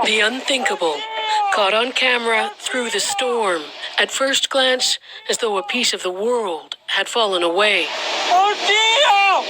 The unthinkable, caught on camera through the storm. At first glance, as though a piece of the world had fallen away.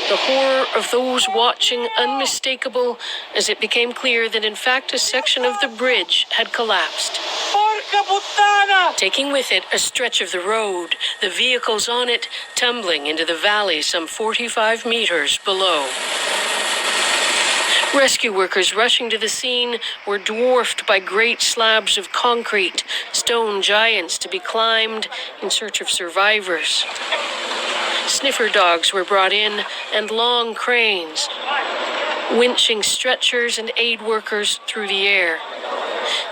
The horror of those watching unmistakable as it became clear that in fact a section of the bridge had collapsed. Taking with it a stretch of the road, the vehicles on it tumbling into the valley some 45 meters below. Rescue workers rushing to the scene were dwarfed by great slabs of concrete, stone giants to be climbed in search of survivors. Sniffer dogs were brought in and long cranes, winching stretchers and aid workers through the air.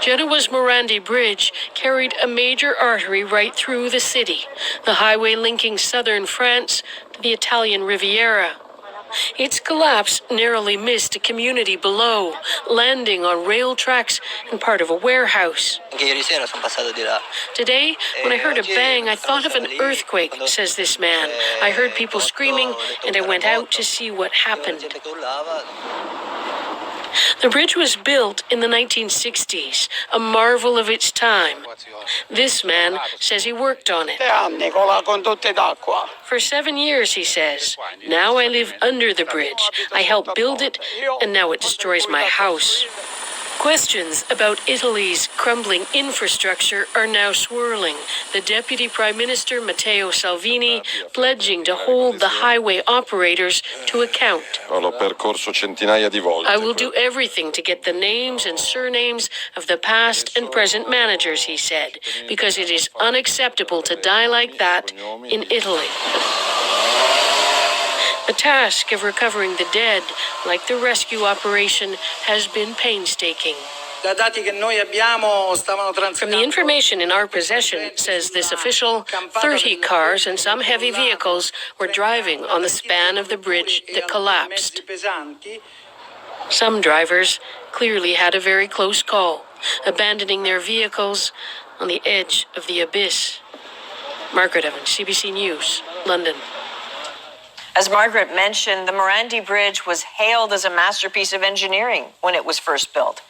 Genoa's Morandi Bridge carried a major artery right through the city, the highway linking southern France to the Italian Riviera. Its collapse narrowly missed a community below, landing on rail tracks and part of a warehouse. Today, when I heard a bang, I thought of an earthquake, says this man. I heard people screaming, and I went out to see what happened. The bridge was built in the 1960s, a marvel of its time. This man says he worked on it. For 7 years, he says. Now I live under the bridge. I helped build it, and now it destroys my house. Questions about Italy's crumbling infrastructure are now swirling. The Deputy Prime Minister, Matteo Salvini, pledging to hold the highway operators to account. I will do everything to get the names and surnames of the past and present managers, he said, because it is unacceptable to die like that in Italy. The task of recovering the dead, like the rescue operation, has been painstaking. From the information in our possession, says this official, 30 cars and some heavy vehicles were driving on the span of the bridge that collapsed. Some drivers clearly had a very close call, abandoning their vehicles on the edge of the abyss. Margaret Evans, CBC News, London. As Margaret mentioned, the Morandi Bridge was hailed as a masterpiece of engineering when it was first built.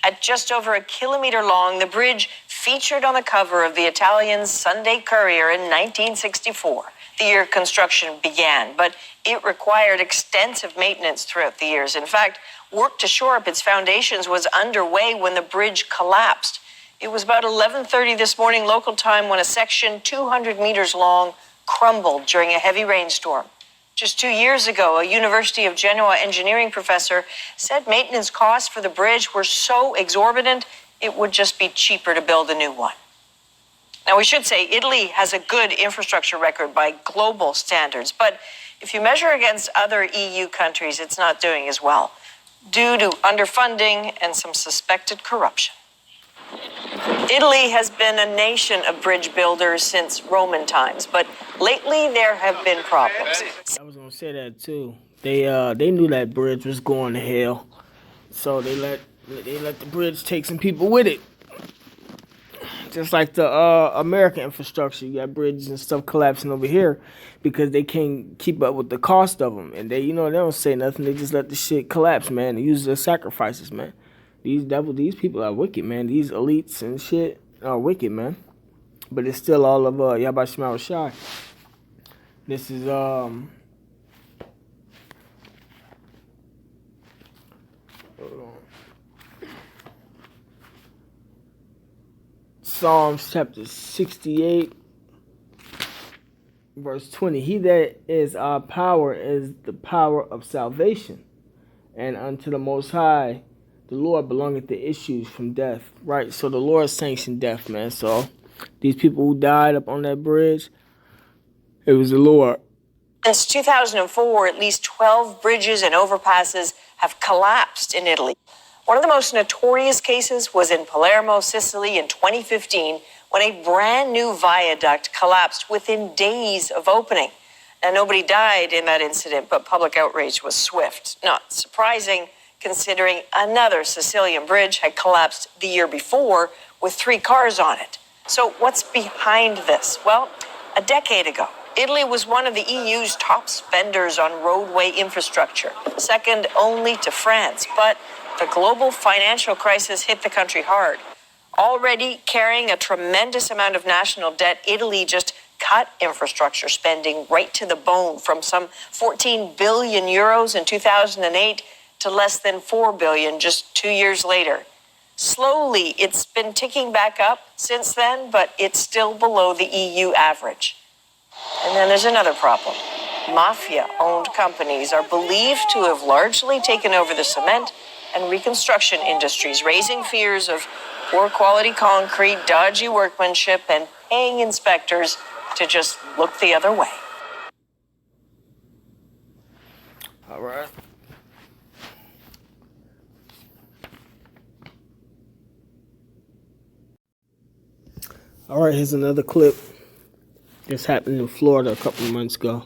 At just over a kilometer long, the bridge featured on the cover of the Italian Sunday Courier in 1964, the year construction began, but it required extensive maintenance throughout the years. In fact, work to shore up its foundations was underway when the bridge collapsed. It was about 11:30 this morning local time when a section 200 meters long crumbled during a heavy rainstorm. Just 2 years ago, a University of Genoa engineering professor said maintenance costs for the bridge were so exorbitant, it would just be cheaper to build a new one. Now, we should say Italy has a good infrastructure record by global standards, but if you measure against other EU countries, it's not doing as well, due to underfunding and some suspected corruption. Italy has been a nation of bridge builders since Roman times, but lately there have been problems. I was gonna say that too. They knew that bridge was going to hell, so they let the bridge take some people with it. Just like the American infrastructure, you got bridges and stuff collapsing over here because they can't keep up with the cost of them, and they don't say nothing. They just let the shit collapse, man. They use their sacrifices, man. These people are wicked, man. These elites and shit are wicked, man. But it's still all of Yabba Shema Rashai. This is hold on. Psalms chapter 68, verse 20. He that is our power is the power of salvation, and unto the Most High the Lord belongeth the issues from death. Right, so the Lord sanctioned death, man. So these people who died up on that bridge, it was the Lord. Since 2004, at least 12 bridges and overpasses have collapsed in Italy. One of the most notorious cases was in Palermo, Sicily in 2015, when a brand new viaduct collapsed within days of opening. Now, nobody died in that incident, but public outrage was swift. Not surprising, considering another Sicilian bridge had collapsed the year before with 3 cars on it. So what's behind this? Well, a decade ago, Italy was one of the EU's top spenders on roadway infrastructure, second only to France. But the global financial crisis hit the country hard. Already carrying a tremendous amount of national debt, Italy just cut infrastructure spending right to the bone from some 14 billion euros in 2008 to less than 4 billion just 2 years later. Slowly, it's been ticking back up since then, but it's still below the EU average. And then there's another problem. Mafia-owned companies are believed to have largely taken over the cement and reconstruction industries, raising fears of poor quality concrete, dodgy workmanship, and paying inspectors to just look the other way. All right. All right, here's another clip. This happened in Florida a couple of months ago.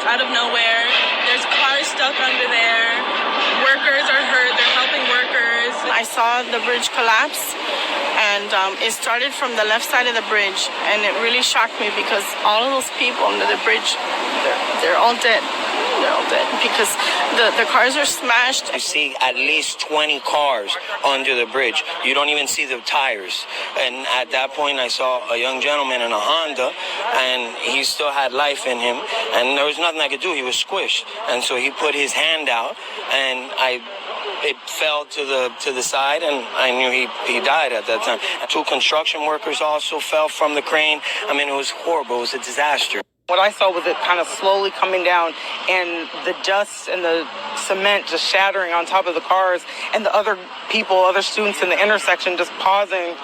Out of nowhere. There's cars stuck under there. Workers are hurt. They're helping workers. I saw the bridge collapse, and it started from the left side of the bridge, and it really shocked me because all of those people under the bridge, they're all dead. They're all dead because the cars are smashed. You see at least 20 cars under the bridge. You don't even see the tires. And at that point, I saw a young gentleman in a Honda, and he still had life in him. And there was nothing I could do. He was squished. And so he put his hand out, and it fell to the side, and I knew he died at that time. 2 construction workers also fell from the crane. I mean, it was horrible. It was a disaster. What I saw was it kind of slowly coming down, and the dust and the cement just shattering on top of the cars, and the other people, other students in the intersection just pausing.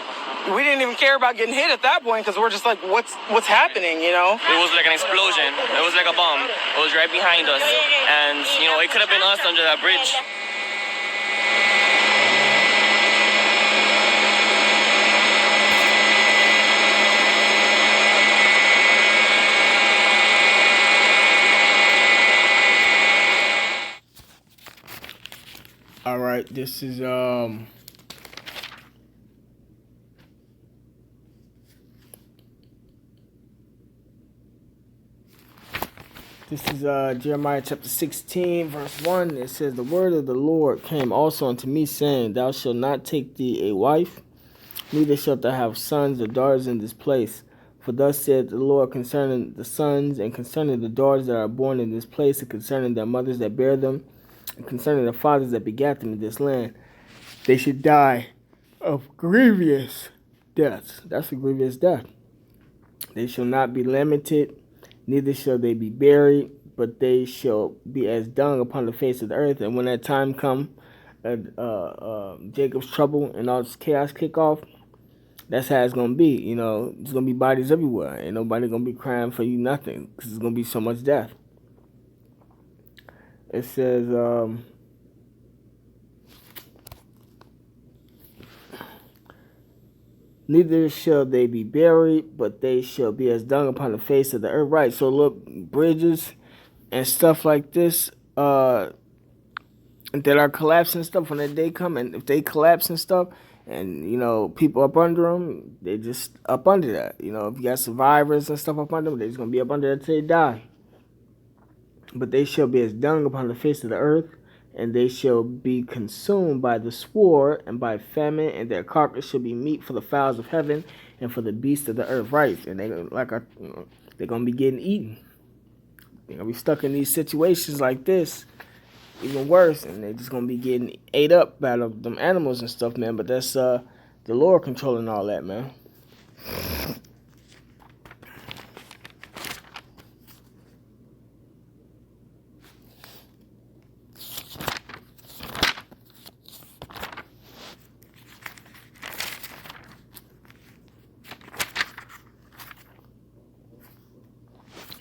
We didn't even care about getting hit at that point because we're just like, what's happening, you know? It was like an explosion. It was like a bomb. It was right behind us. And, you know, it could have been us under that bridge. All right, this is Jeremiah chapter 16, verse 1. It says, "The word of the Lord came also unto me, saying, Thou shalt not take thee a wife, neither shalt thou have sons or daughters in this place. For thus said the Lord concerning the sons and concerning the daughters that are born in this place, and concerning their mothers that bear them, and concerning the fathers that begat them in this land, they should die of grievous deaths." That's a grievous death. "They shall not be lamented, neither shall they be buried, but they shall be as dung upon the face of the earth." And when that time come, Jacob's trouble and all this chaos kick off, that's how it's going to be. You know, there's going to be bodies everywhere. Ain't nobody going to be crying for you nothing because there's going to be so much death. It says, "Neither shall they be buried, but they shall be as dung upon the face of the earth." Right, so look, bridges and stuff like this that are collapsing stuff, when that day come, and if they collapse and stuff, and, you know, people up under them, they just up under that. You know, if you got survivors and stuff up under them, they're just going to be up under that till they die. "But they shall be as dung upon the face of the earth, and they shall be consumed by the sword and by famine, and their carcass shall be meat for the fowls of heaven and for the beasts of the earth." Right, and they're gonna be getting eaten. They're gonna be stuck in these situations like this, even worse, and they're just gonna be getting ate up by them animals and stuff, man. But that's the Lord controlling all that, man.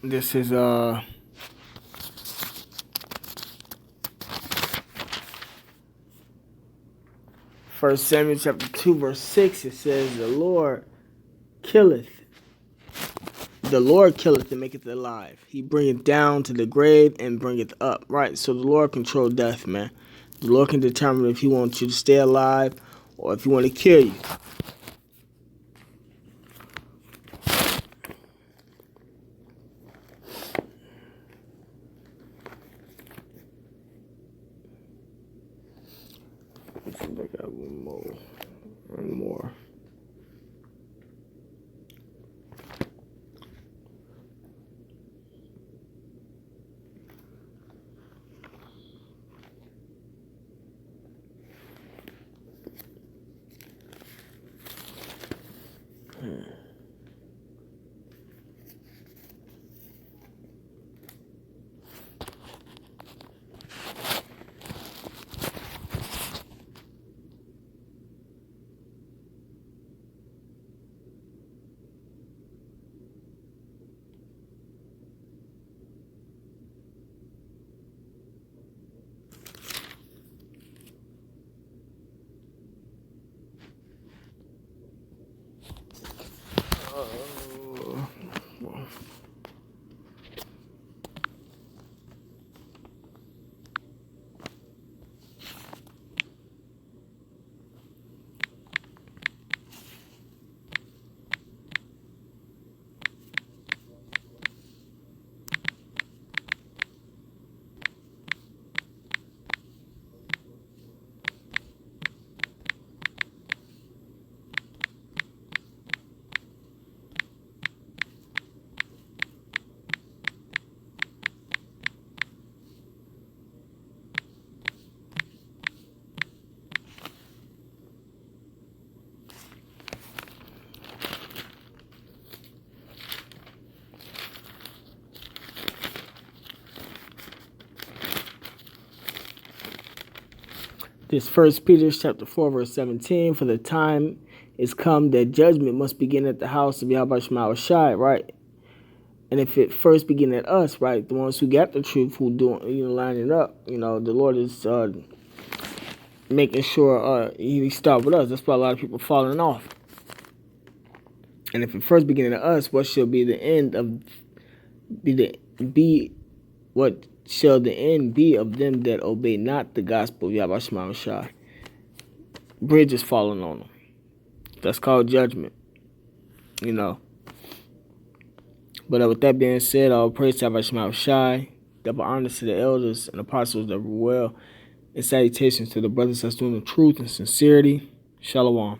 This is 1 Samuel chapter 2 verse 6. It says, The Lord killeth and maketh alive. He bringeth down to the grave and bringeth up. Right, so the Lord control death, man. The Lord can determine if he wants you to stay alive or if he want to kill you. I think I got one more. This 1 Peter chapter 4 verse 17. For the time is come that judgment must begin at the house of Yahweh Shema Shai, right? And if it first begin at us, right, the ones who got the truth, who doing, lining up, the Lord is making sure He start with us. That's why a lot of people falling off. And if it first begin at us, what shall be the end of what shall the end be of them that obey not the gospel of Yahweh Shema Shai? Bridge is falling on them. That's called judgment. But with that being said, all praise to Yahweh Shema Shai. Double honor to the elders and apostles that were well. And salutations to the brothers that's doing the truth and sincerity. Shalom.